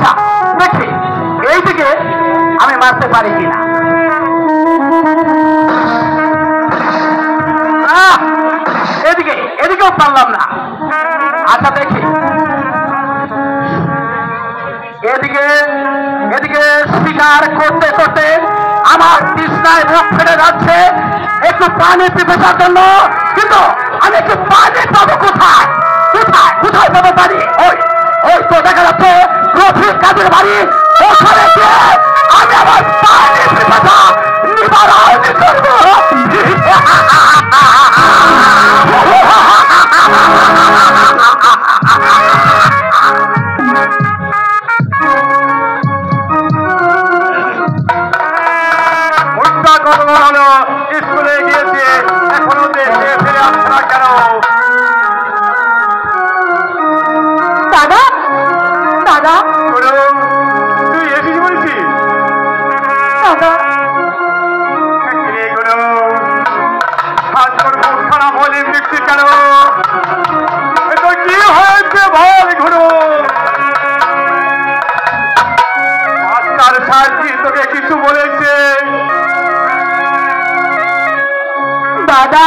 আচ্ছা দেখি এইদিকে আমি মারতে পারি কিনা। এদিকে এদিকেও পারলাম না। আচ্ছা দেখি এদিকে এদিকে শিকার করতে করতে আমার তৃষ্ণায় মুখ ফেটে যাচ্ছে, একটু পানি পিপাসার জন্য, কিন্তু আমি একটু পানি পাবো কোথায়? কোথায় কোথায় পাবো পানি? ওই ওই তো দেখা যাচ্ছে রফিক কাদের বাড়ি, ওখানে গিয়ে আমি আমার পানি পিপাসা নিবারণ করবো। স্কুলে গিয়েছে, এখনো দেশে ফিরে আসছে না কেন? দাদা দাদা তুই এসেছি বলছিস? দাদা আজ তোর মুখ খারাপ হলে দেখছি কেন? এটা কি হয়েছে বল ঘুরো। মাস্টার সাহেব কি তোকে কিছু বলেছে? দাদা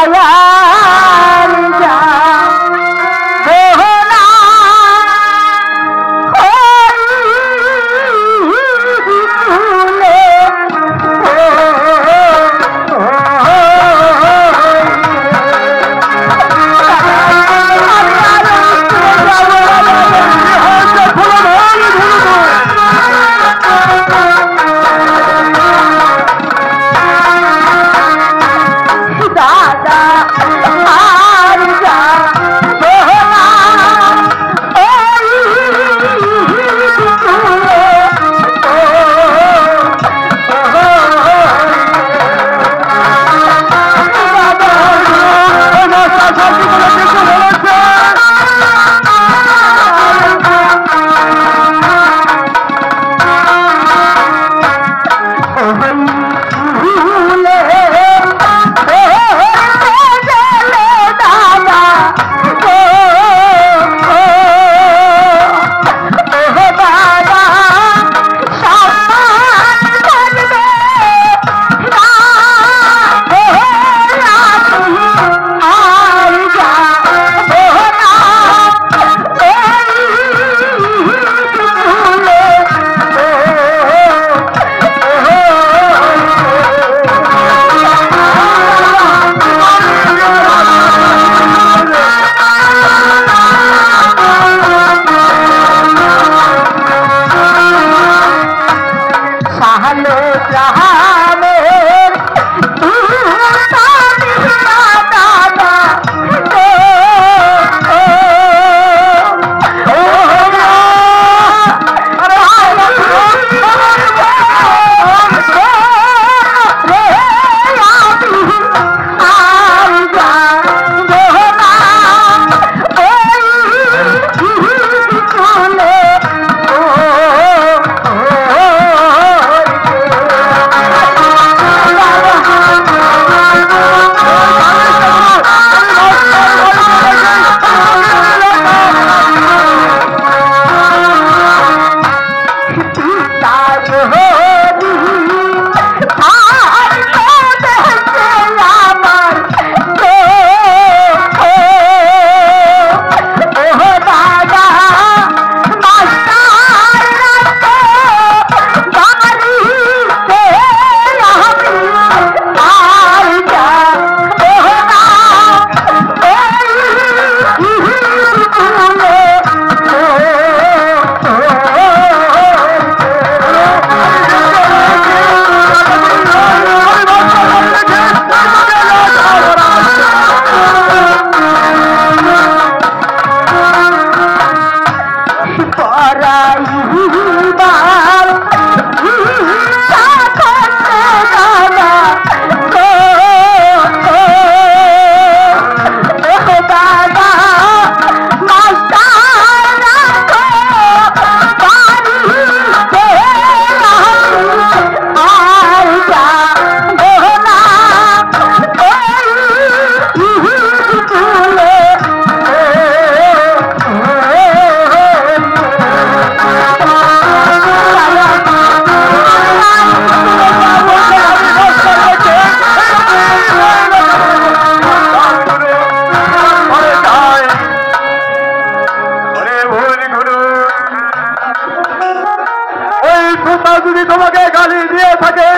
যদি তোমাকে গালি দিয়ে থাকে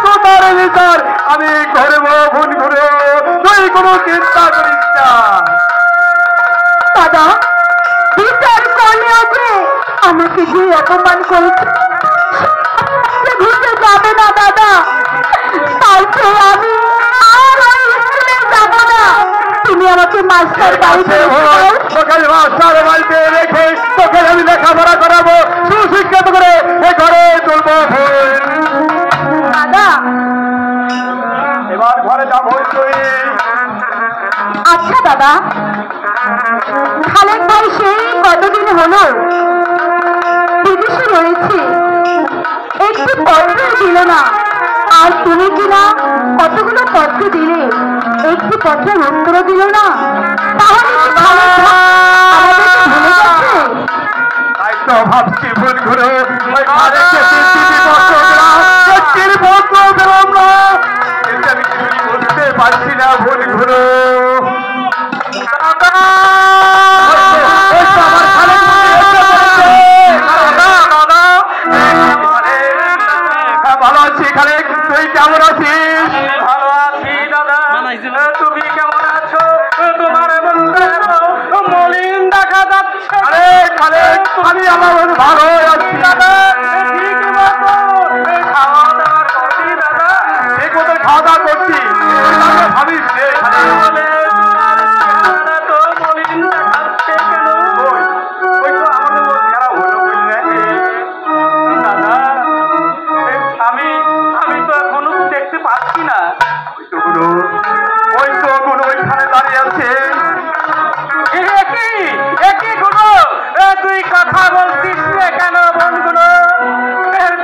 তো তার বিচার আমি করবো ভুল করে, তুই কোনো চিন্তা করিস না। দাদা, বিচার করলে ওকে আমাকে যে অপমান করেছে সে ঘুরতে যাবে না দাদা। তারপরে আমি আর ওই স্কুলে যাব না। তুমি আমাকে মাস্টার বাড়িতে তোকে মাস্টার বাড়িতে রেখে তোকে আমি লেখাপড়া করাবো, সুশিক্ষিত করে এ ঘরে তুলবো। দাদা, এবার ঘরে যাবো। আচ্ছা দাদা, খালেক ভাই সেই কতদিন হলো বিদেশে রয়েছে, একটু পত্র দিল না। আর তুমি কিনা কতগুলো পত্র দিলে, একটু পত্রের উত্তরও দিল না। তাহলে কি খালেক ভাই আমাদেরকে ভুলে গেছে? তাই তো ভাবছি ভুল ঘুরে ওই খালেককে পত্র দিলাম না, কিন্তু আমি কিছু বুঝতে পারছি না ভুল ঘুরে। ভালো আছি খালেক, তুই কেমন আছিস? ভালো আছি দাদা, তুমি কেমন আছো? তোমার মলিন দেখা যাচ্ছে। আরে খালেক, আমি আমার ভালো আছি দাদা, ঠিক মতো খাওয়া দাওয়া করছি দাদা। ঠিক মতো খাওয়া দাওয়া করছি, ভাবিস রে তো মলিন দেখাচ্ছে কেন? ওই তো আমাদের চেহারা হলো বুঝলে। দাদা, আমি তো এখনো দেখতে পাচ্ছি না। ওই তো গুলো ওইখানে দাঁড়িয়ে আছে। একই গুলো, তুই কথা বলছিস রে কেন বন্ধুগুলো?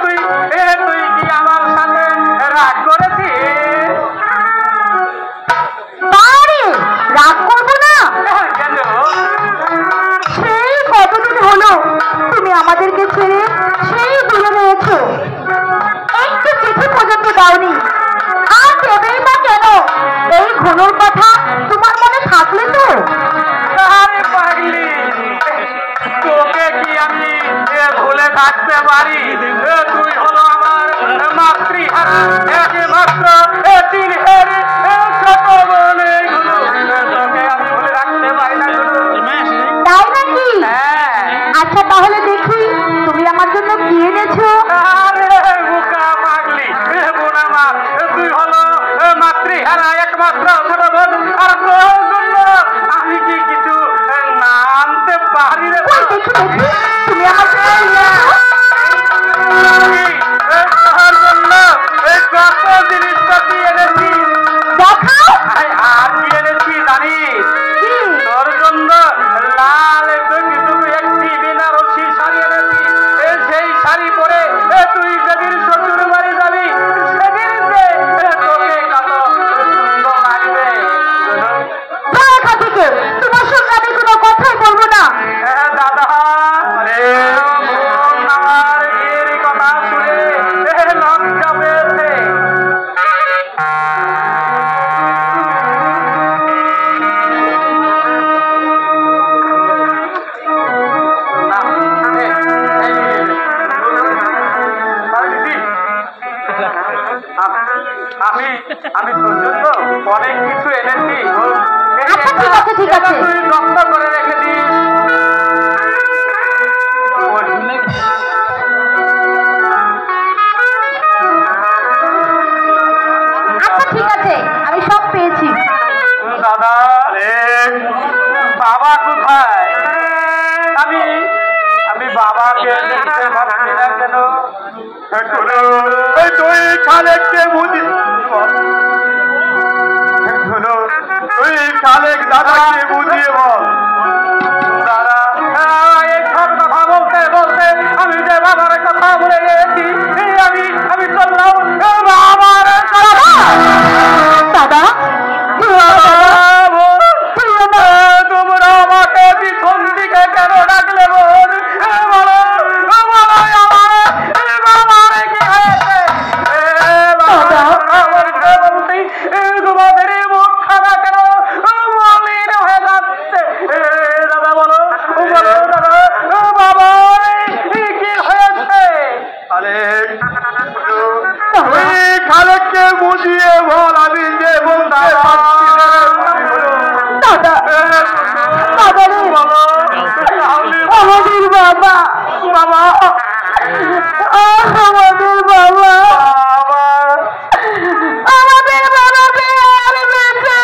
তুই কি আমার সাথে রাগ করেছিস? বারে রাগ করবো না। কেন? সেই কতদিন হলো তুমি আমাদেরকে ছেড়ে সেই দূরে রয়েছো, একটু চিঠি পর্যন্ত দাওনি। আর দেবেই বা কেন? এই ঘনোর কথা তোমার মনে থাকলে তো। আরে পাগলি, তোকে কি আমি ভুলে থাকতে পারি? তুই হলো আমার মাতৃহারা একমাত্র দিনের ছোট বোন। তোকে আমি ভুলে রাখতে পারি না। তাই নাকি? হ্যাঁ। আচ্ছা তাহলে দেখি তুমি আমার জন্য কি এনেছো। আরে বোকা পাগলি, বোন আমার, তুই হলো মাতৃহারা একমাত্র ছোট বোন। আর তোর জন্য আমি কি কিছু না আনতে পারি রে? ওই দেখি দেখি তুমি আমার জন্য কি এনেছো। তার জন্য কত জিনিসপাতি এনেছি। দেখাও। আর কি এনেছি জানিস? কি? তোর জন্য লাল একটি বেনারসি শাড়ি এনেছি। সেই শাড়ি পরে তুই যেদিন শ্বশুর বাড়ি যাবি সেদিন তোকে কত সুন্দর লাগবে। যাও এখান থেকে, তোমার সঙ্গে আমি কোনো কথাই বলবো না। দাদা, আরে বোন আমার বিয়ের কথা শুনে লজ্জা পেয়েছে। আমি তোর জন্য অনেক কিছু এনেছি। আচ্ছা ঠিক আছে ঠিক আছে। তুই যত্ন করে রেখে দিস। আচ্ছা ঠিক আছে, আমি সব পেয়েছি। দাদা, বাবা কোথায়? আমি বাবাকে দেখতে পাচ্ছি না কেন? তুই খালেককে বুঝি, তুই খালেক দাদাকে বুঝিয়ে বল। দাদা, এই সব কথা বলতে বলতে আমি যে বাবার কথা ভুলে গেছি। আমি চললাম বাবার দাদা তোমরা আমাকে পিছন দিকে কেন ডাকলে বোন? বলো আমার কি হয়েছে? তোমাদের মুখ খানা কেন মলিন হয়ে যাচ্ছে? বুঝিয়ে বল, আমি যে বলতে পারছি না। দাদা বাবা রে, আমাদের বাবা, বাবা, আমাদের বাবা, আমাদের বাবাকে আর বেঁচে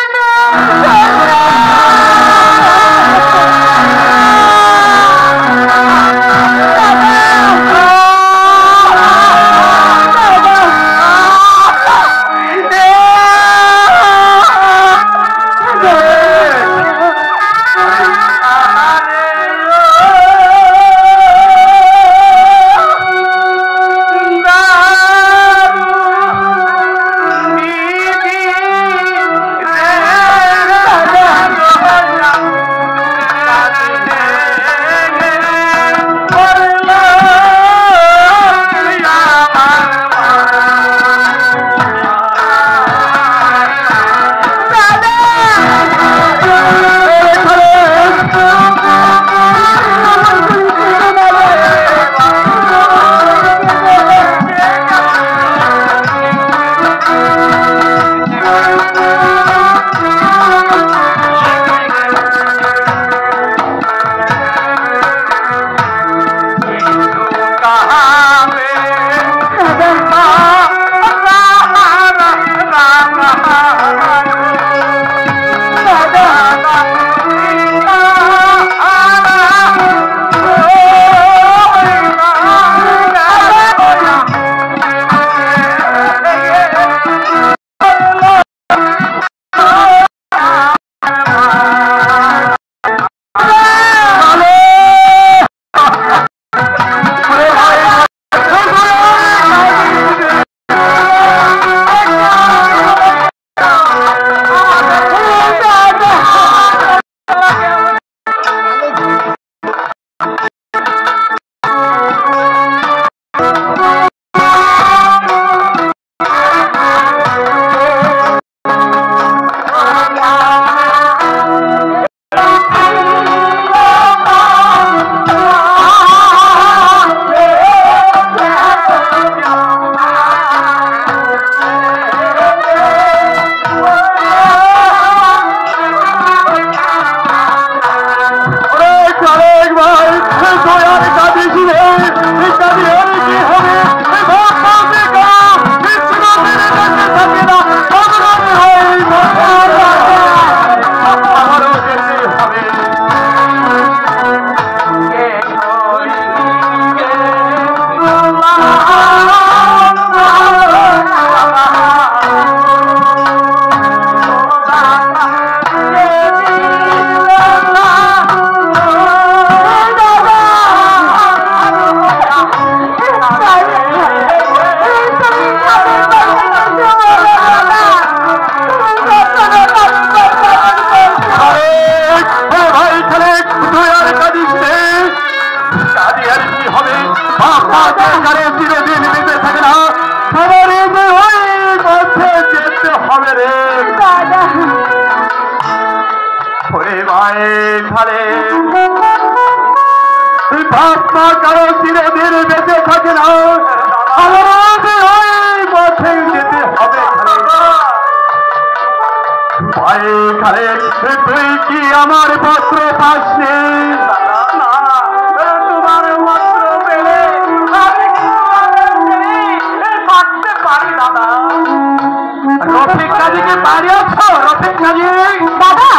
কারো চিরদিন বেঁচে থাকে না, আমাদের ওই পথে যেতে হবে। ভাই খালে তুই কি আমার পত্র পাসনি? তোমার পত্র পেলে আমি থাকতে পারি দাদা। রফিক কাজীকে বাড়ি আছো? রফিক কাজী দাদা,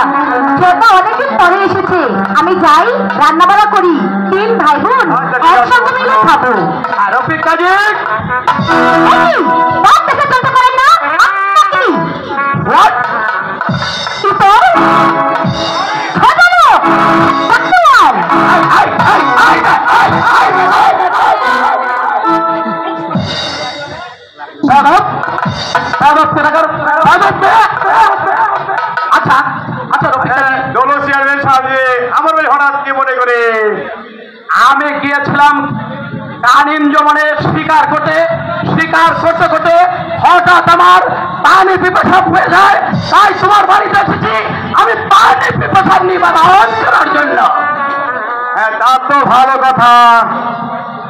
ছোট অনেকদিন পরে এসেছে, আমি যাই রান্না বান্না করি, তিন ভাই বোন একসঙ্গে মিলে খাবো। আর রফিক কাজী বাপ থেকে চলতে পারেন না? আচ্ছা আচ্ছা দোলো চেয়ারম্যান সাহেব, আমার ভাই হঠাৎ কি মনে করে? আমি গিয়েছিলাম কানিন জমানে শিকার করতে করতে হঠাৎ আমার পানি পিপাসা হয়ে যায়, তাই তোমার বাড়িতে এসেছি আমি পানি পিপাসা নিবারণ করার জন্য। হ্যাঁ, তা তো ভালো কথা।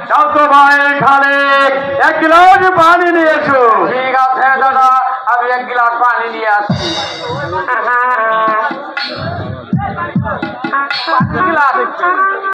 যাও তো ভাই খালে 1 গ্লাস পানি নিয়ে এসো। ঠিক আছে দাদা, আমি আমি এক গ্লাস পানি নিয়ে আসছি গ্লাস